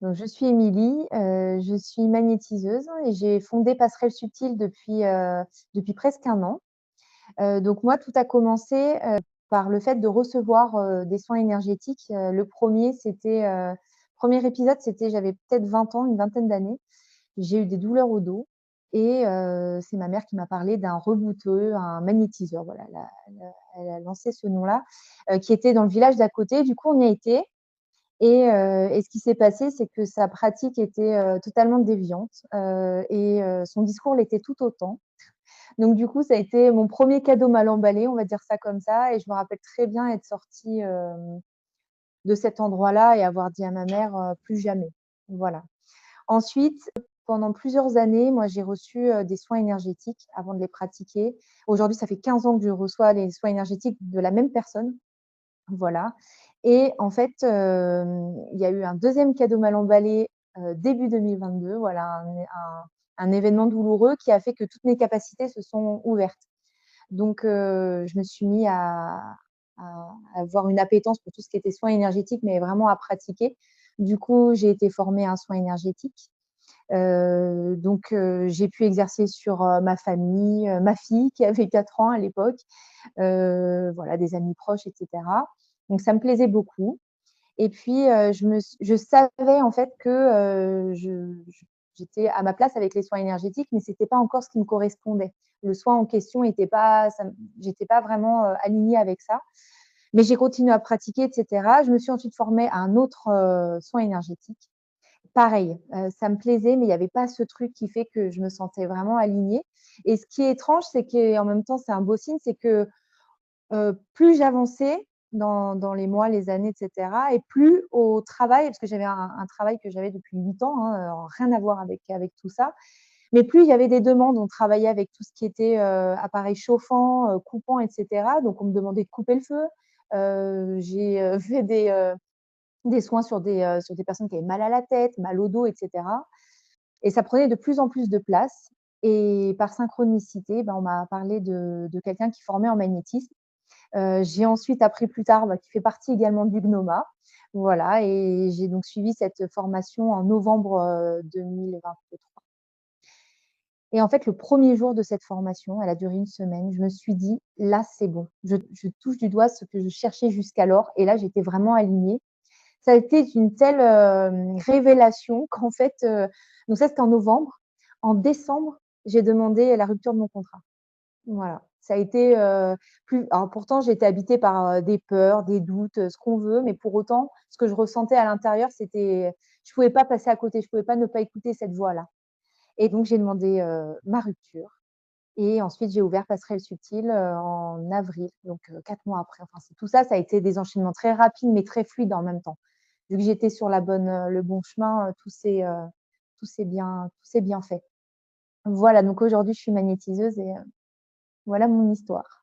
Donc je suis Émilie, je suis magnétiseuse et j'ai fondé Passerelle Subtile depuis presque 1 an. Donc moi, tout a commencé, par le fait de recevoir, des soins énergétiques. Le premier, c'était, 1er épisode, c'était j'avais peut-être 20 ans, une vingtaine d'années. J'ai eu des douleurs au dos et c'est ma mère qui m'a parlé d'un rebouteux, un magnétiseur, voilà, elle a lancé ce nom-là, qui était dans le village d'à côté. Du coup, on y a été et ce qui s'est passé, c'est que sa pratique était, totalement déviante, et son discours l'était tout autant. Donc du coup, ça a été mon premier cadeau mal emballé, on va dire ça comme ça, et je me rappelle très bien être sortie, de cet endroit-là et avoir dit à ma mère, «Plus jamais». Voilà. Ensuite, pendant plusieurs années, moi, j'ai reçu, des soins énergétiques avant de les pratiquer. Aujourd'hui, ça fait 15 ans que je reçois les soins énergétiques de la même personne. Voilà. Et en fait, il y a eu un deuxième cadeau mal emballé, début 2022, voilà, un événement douloureux qui a fait que toutes mes capacités se sont ouvertes. Donc je me suis mis à avoir une appétence pour tout ce qui était soins énergétiques, mais vraiment à pratiquer. Du coup, j'ai été formée à un soin énergétique. Donc j'ai pu exercer sur, ma famille, ma fille qui avait 4 ans à l'époque, voilà, des amis proches et cetera. Donc ça me plaisait beaucoup et puis, je savais en fait que, j'étais à ma place avec les soins énergétiques, mais c'était pas encore ce qui me correspondait. Le soin en question était pas ça me j'étais pas vraiment, alignée avec ça. Mais j'ai continué à pratiquer et cetera. Je me suis ensuite formée à un autre, soin énergétique. Pareil, ça me plaisait, mais il y avait pas ce truc qui fait que je me sentais vraiment alignée et ce qui est étrange, c'est qu'en même temps, c'est un beau signe, c'est que plus j'avançais dans les mois, les années et cetera, et plus au travail, parce que j'avais un travail que j'avais depuis 8 ans, hein, rien à voir avec tout ça, mais plus il y avait des demandes. On travaillait avec tout ce qui était, appareils chauffants, coupants et cetera, donc on me demandait de couper le feu. J'ai, fait des soins sur des personnes qui avaient mal à la tête, mal au dos et cetera, et ça prenait de plus en plus de place et par synchronicité, ben, on m'a parlé de quelqu'un qui formait en magnétisme. J'ai ensuite appris plus tard, bah, qu'il fait partie également du GNOMA. Voilà, et j'ai donc suivi cette formation en novembre, 2023, et en fait, le premier jour de cette formation, elle a duré une semaine, je me suis dit: «Là, c'est bon, je touche du doigt ce que je cherchais jusqu'alors», et là, j'étais vraiment alignée. Ça a été une telle, révélation qu'en fait, donc ça, c'était en novembre. En décembre, j'ai demandé la rupture de mon contrat. Voilà, ça a été, plus alors pourtant j'étais habitée par, des peurs, des doutes, ce qu'on veut, mais pour autant, ce que je ressentais à l'intérieur, c'était je pouvais pas passer à côté, je pouvais pas ne pas écouter cette voix-là, et donc j'ai demandé, ma rupture, et ensuite j'ai ouvert Passerelle Subtile, en avril, donc 4 mois après. Enfin, c'est tout ça, ça a été des enchaînements très rapides, mais très fluides en même temps. Vu que j'étais sur le bon chemin, tout s'est bien fait. Voilà, donc aujourd'hui je suis magnétiseuse et voilà mon histoire.